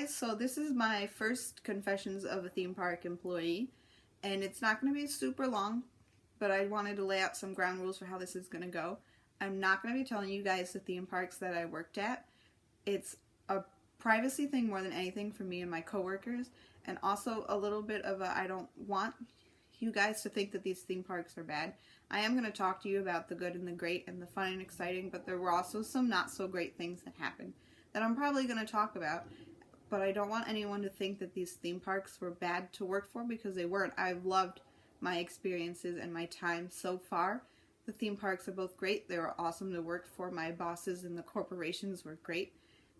guys, so this is my first confessions of a theme park employee, and it's not going to be super long, but I wanted to lay out some ground rules for how this is going to go. I'm not going to be telling you guys the theme parks that I worked at. It's a privacy thing more than anything for me and my coworkers, and also a little bit of a I don't want you guys to think that these theme parks are bad. I am going to talk to you about the good and the great and the fun and exciting, but there were also some not so great things that happened that I'm probably going to talk about. But I don't want anyone to think that these theme parks were bad to work for, because they weren't. I've loved my experiences and my time so far. The theme parks are both great. They were awesome to work for. My bosses and the corporations were great.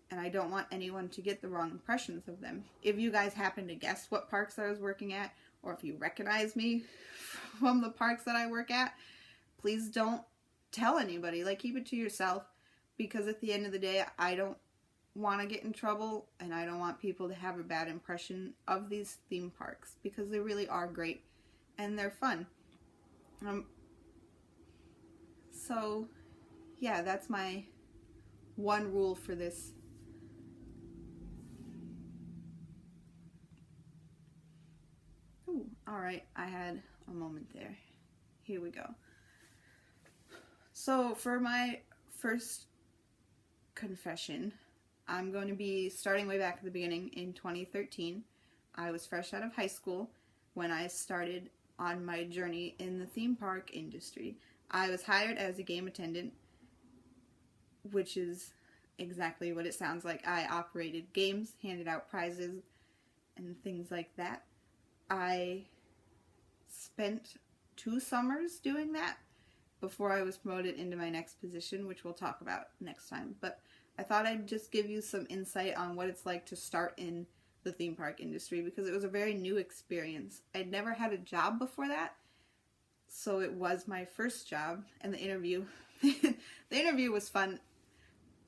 And I don't want anyone to get the wrong impressions of them. If you guys happen to guess what parks I was working at, or if you recognize me from the parks that I work at, please don't tell anybody. Like, keep it to yourself, because at the end of the day, I don't want to get in trouble, and I don't want people to have a bad impression of these theme parks, because they really are great and they're fun. So yeah, that's my one rule for this. Ooh, alright, I had a moment there. Here we go. So for my first confession, I'm going to be starting way back at the beginning in 2013. I was fresh out of high school when I started on my journey in the theme park industry. I was hired as a game attendant, which is exactly what it sounds like. I operated games, handed out prizes, and things like that. I spent 2 summers doing that before I was promoted into my next position, which we'll talk about next time. But I thought I'd just give you some insight on what it's like to start in the theme park industry, because it was a very new experience. I'd never had a job before that, so it was my first job. And the interview was fun,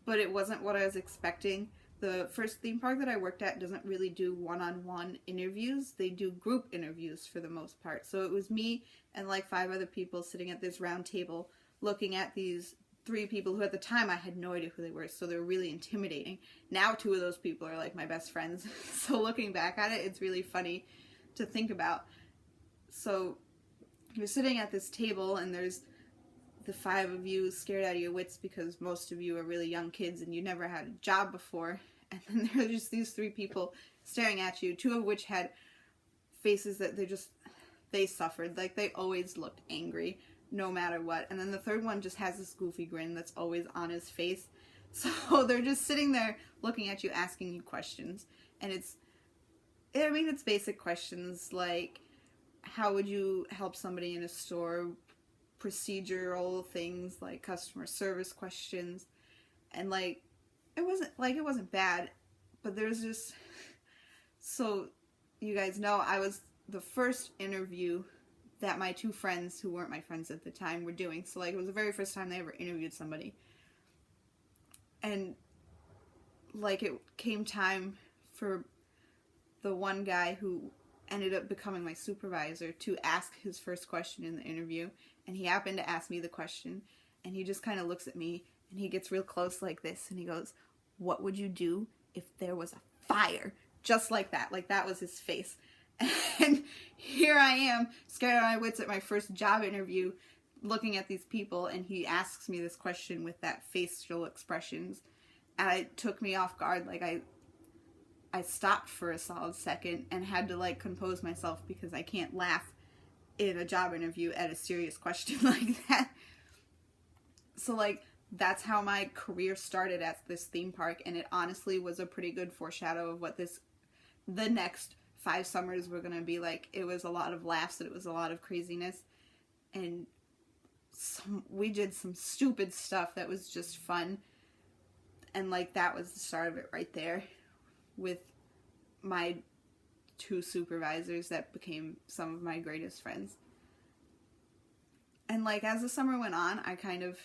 but it wasn't what I was expecting. The first theme park that I worked at doesn't really do one-on-one interviews. They do group interviews for the most part. So it was me and like 5 other people sitting at this round table looking at these 3 people who at the time I had no idea who they were, so they were really intimidating. Now 2 of those people are like my best friends. So looking back at it, it's really funny to think about. So you're sitting at this table and there's the 5 of you scared out of your wits because most of you are really young kids and you never had a job before. And then there are just these 3 people staring at you, 2 of which had faces that they suffered. Like, they always looked angry no matter what. And then the 3rd one just has this goofy grin that's always on his face. So they're just sitting there looking at you, asking you questions. And it's basic questions like, how would you help somebody in a store? Procedural things like customer service questions. And it wasn't bad, but there's just, so you guys know, I was the first interview that my 2 friends who weren't my friends at the time were doing. So it was the very first time they ever interviewed somebody. And it came time for the one guy who ended up becoming my supervisor to ask his first question in the interview. And he happened to ask me the question, and he just kind of looks at me and he gets real close like this and he goes, "What would you do if there was a fire?" Just like that. Like, that was his face. And here I am, scared out of my wits at my first job interview, looking at these people, and he asks me this question with that facial expressions. And it took me off guard. I stopped for a solid second and had to compose myself, because I can't laugh in a job interview at a serious question like that. So that's how my career started at this theme park, and it honestly was a pretty good foreshadow of what the next 5 summers were gonna be like. It was a lot of laughs, and it was a lot of craziness, and we did some stupid stuff that was just fun. And that was the start of it right there, with my 2 supervisors that became some of my greatest friends. And as the summer went on, I kind of,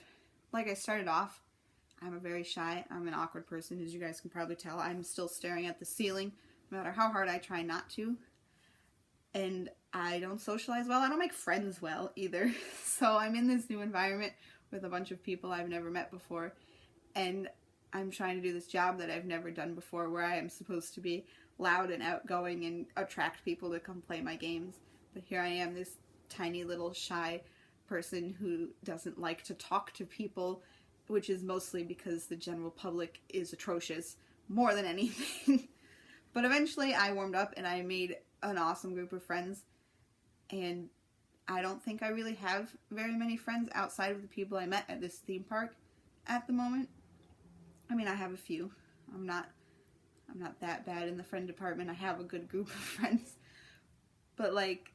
I started off, I'm an awkward person, as you guys can probably tell. I'm still staring at the ceiling, no matter how hard I try not to. And I don't socialize well. I don't make friends well either. So I'm in this new environment with a bunch of people I've never met before. And I'm trying to do this job that I've never done before, where I am supposed to be loud and outgoing and attract people to come play my games. But here I am, this tiny little shy person who doesn't like to talk to people, which is mostly because the general public is atrocious more than anything. But eventually I warmed up and I made an awesome group of friends, and I don't think I really have very many friends outside of the people I met at this theme park at the moment. I mean, I have a few. I'm not that bad in the friend department. I have a good group of friends. But like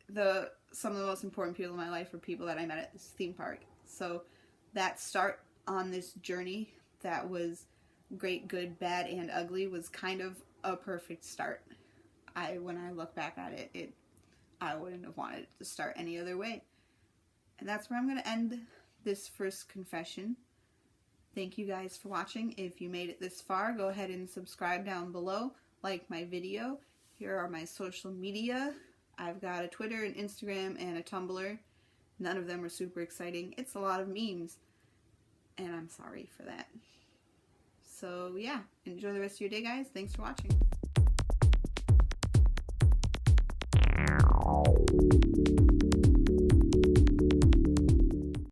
some of the most important people in my life are people that I met at this theme park. So that start on this journey that was great, good, bad, and ugly was kind of a perfect start. When I look back at it, I wouldn't have wanted it to start any other way. And that's where I'm going to end this first confession. Thank you guys for watching. If you made it this far, go ahead and subscribe down below. Like my video. Here are my social media. I've got a Twitter, an Instagram, and a Tumblr. None of them are super exciting. It's a lot of memes. And I'm sorry for that. So yeah, enjoy the rest of your day, guys. Thanks for watching.